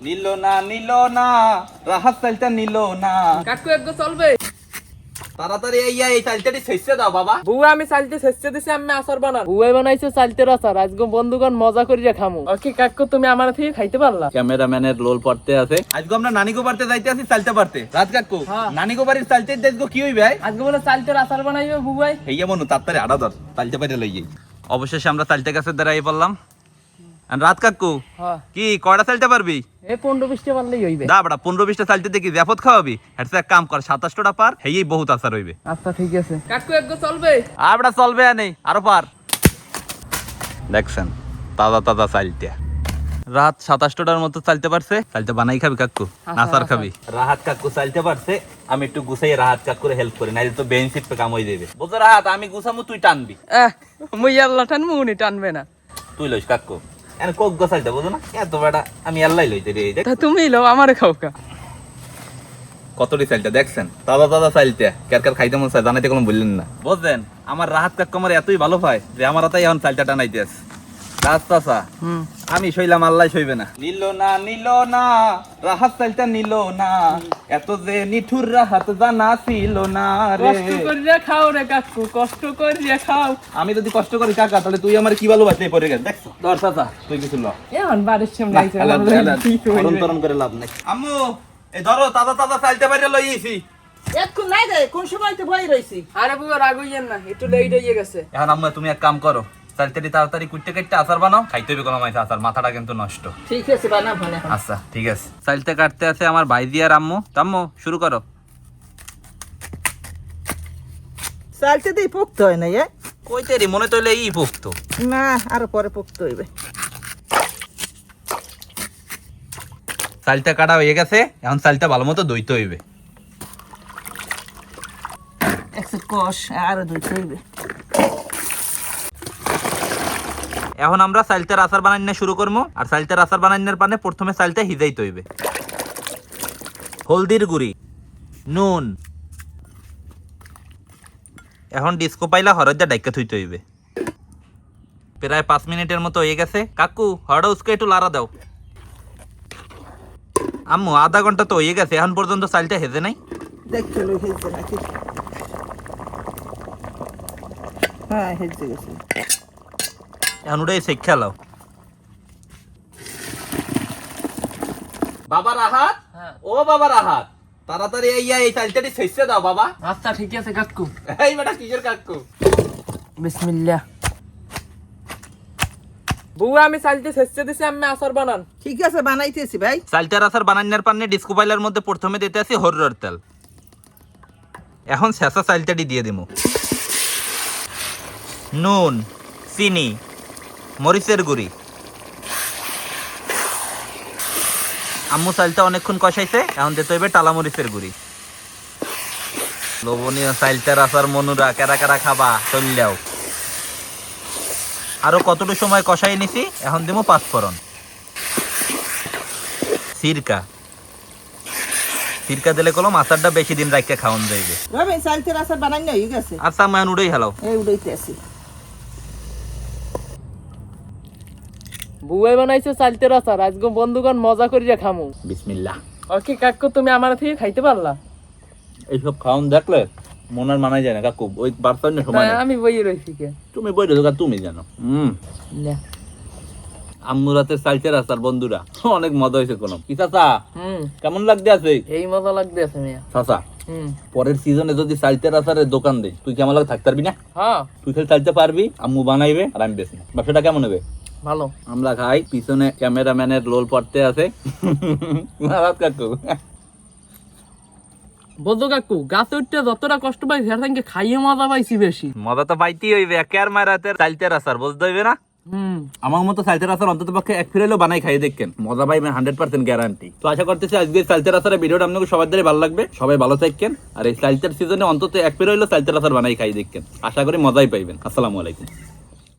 নিল না রাহাত চালটা নিল না। কাকু একগো চলবে তাড়াতাড়ি এই চালটাটি ছেঁচে দাও বাবা। বুয়া আমি চালতে ছেঁচে দিছি আমি আচার বানান বুয়া বানাইছে চালতের আচার আজকে বন্ধুগণ মজা করিয়া খামু ওকে কাকু তুমি আমার থেকে খাইতে পারলা ক্যামেরাম্যানের লোল পড়তে আছে। আজকে আমরা নানিগো বাড়তে যাইতে আছি চালতে পারতে। রাত কাকু হ্যাঁ। নানিগো বাড়ির চালতে দেখবো কি হইবে? আজকে বলে চালতের আচার বানাইবে বুয়াই হেইয়া মনু তাড়াতাড়ি আড়া ধর চালতে পারে লইয়ে। অবশেষে আমরা চালতে কাছে দাঁড়াই পড়লাম। আর রাত কাকু হ্যাঁ কি কয়টা চালতে পারবি? এ 15-20টা পারলেই হইবে দা বড়া 15-20টা চালতে দেখি ব্যাপত খাওয়াবি। হ্যাঁ এক কাম কর 27টা পার হেই বহুত আচার হইবে। আচ্ছা ঠিক আছে কাকু একগো চলবে আবড়া চলবে নেই আরো পার। দেখছেন তাজা তাজা চালতে রাত 27টার মতো চালতে পারছে। চালতে বানাই খাবি কাকু নাসার খাবি? রাহাত কাকু চালতে পারছে, আমি একটু গুছাই রাহাত কাকুরে হেল্প করি, নাইলে তো বেঞ্চিট পে কাম হয়ে যাবে। বুঝো রাহাত আমি গুছামু তুই টানবি। মুই আল্লাহ টানমু উনি টানবে না তুই লইস কাকু এন কোক গোছাইতে বুঝো না এত বেটা আমি আল্লাহ লইতে রে। দেখ তা তুমি লও আমারে খাও কা কতটি চালটা দেখছেন তাজা তাজা চালতে কার কার খাইতে মন চায় জানাইতে কোনো বললেন না। বুঝলেন আমার রাহাত কাকু আমার এতই ভালো পায় যে আমার হাতে এখন চালটা টানাইতে আছে। রাস্তা আমি সইলাম আল্লাহ সইবে না। নিল না রাহাত চালটা নিল না, এত যে নিঠুর রাহাত জানা ছিল না রে। কষ্ট করিয়া খাও রে কাকু কষ্ট করিয়া খাও আমি যদি কষ্ট করি কাকা তাহলে তুই আমার কি ভালো বাঁচতে পড়ে গেল। দেখছো ধর চাচা তুই কিছু ল এখন বাড়ির সামনে আইছে তরণ করে লাভ নাই। আম্মু এই ধরো তাজা তাজা চালতে বাইরে লইয়েছি। এখন নাই রে কোন সময় তো বই রইছি। আরে বুয়া রাগ হইয়েন না একটু লেট হয়ে গেছে এখন আম্মু তুমি এক কাম করো চালতেটি তাড়াতাড়ি কুটতে কাটতে আচার বানাও, খাইতে হবে কোনো মাইছে আচার, মাথাটা কিন্তু নষ্ট। ঠিক আছে বানাবো না এখন। আচ্ছা ঠিক আছে। চালতে কাটতে আছে আমার ভাইজি আর আম্মু। আম্মু শুরু করো। চালতে দিয়ে পোক্ত হয় না কইতে রে মনে তইলে ই পোক্ত না আরো পরে পোক্ত হইবে। চালটা কাটা হয়ে গেছে, এখন চালটা ভালো মতো দইতে হইবে। একশো কষ আরো দুইতে হইবে। এখন আমরা চালটার আচার বানাইনা শুরু করবো। আর চালটার আচার বানাইনার পানে প্রথমে চালটা হিজাইতে হইবে। হলদির গুঁড়ি, নুন, এখন ডিস্কো পাইলা হরদা ডাইকা থইতে হইবে। প্রায় 5 মিনিটের মতো হয়ে গেছে। কাকু হরডা উস্কে একটু লাড়া দাও। আম্মু আধা ঘন্টা তো হয়ে গেছে, এখন পর্যন্ত চালটা হেজে নাই। দেখতে লই হেলছে নাকি? হ্যাঁ হেলছে গেছে। এখন ওটাই শেখ খেলাও। বাবা রাহাত, ও বাবা রাহাত তাড়াতাড়ি এই চালটাটি ছেঁচে দাও বাবা। আচ্ছা ঠিক আছে কাকু এই বেটা কিসের কাকু? বিসমিল্লাহ বুয়া আমি চালতে ছেঁচে দিছি আমি আচার বানান ঠিক আছে বানাইতেছি ভাই। চালটার আচার বানানোর পান্নে ডিস্কো পাইলার মধ্যে প্রথমে দিতে আছে হরুর তেল। এখন শেষা চালটাটি দিয়ে দিমু। নুন, চিনি, মরিচের গুঁড়ি। আম্মু চালটা অনেকক্ষণ কষাইছে, এখন দিতে হইবে টালা মরিচের গুঁড়ি। লবণীয় চালটার আচার মনুরা কেরা কেরা খাবা চললেও। আরো কতটুকু সময় কষাই নিছি, এখন দিমু 5 ফোড়ন। সিরকা দিলে কলম আচারটা বেশি দিন রাখতে খাওয়ান যাইবে। ভাবে চালতে আচার বানাই না হয়ে গেছে। আচ্ছা মান উড়াই হেলাও। এই উড়াইতেছি। বুয়াই বানাইছে চালতের আচার আজকে বন্ধুগণ মজা করিয়া খামু বিসমিল্লাহ। ওকে কাকু তুমি আমার থেকে খাইতে পারলা? এইসব খাওয়ান দেখলে মনার মানাই যায় না কাকু, ওই বার্তার সময় না, আমি বইয়ে রইছি কে তুমি বই রয়েছো তুমি জানো। না আম্মু রাতের চালতের আচার বন্ধুরা অনেক মজা হয়েছে। কোনো কি চাচা কেমন লাগতে আছে? এই মজা লাগতে আছে মিয়া চাচা পরের সিজনে যদি চালতের আচারের দোকান দেই তুই কি আমার লাগে থাকতে পারবি না? হ্যাঁ তুই খেলে চালতে পারবি, আম্মু বানাইবে আর আমি বেশি। ব্যবসাটা কেমন হবে? ভালো। আমরা খাই, পিছনে ক্যামেরাম্যানের লোল পড়তে আছে। কাকু বলতো কাকু গাছে উঠতে যতটা কষ্ট পাই সেটা থেকে খাইয়ে মজা পাইছি বেশি। মজা তো পাইতেই হইবে। একের মারাতের চালতের আচার বুঝতে হইবে না? আমার মতো চালতের আচার অন্তত পক্ষে এক ফিরেলেও বানাই খাই দেখেন, মজা পাইবেন 100% গ্যারান্টি। তো আশা করতেছি আজকে চালতের আচারের ভিডিওটা আপনাকে সবার দ্বারা ভালো লাগবে। সবাই ভালো থাকেন আর এই চালতের সিজনে অন্তত এক ফিরে হইলেও চালতের আচার বানাই খাই দেখেন, আশা করি মজাই পাইবেন। আসসালামু আলাইকুম।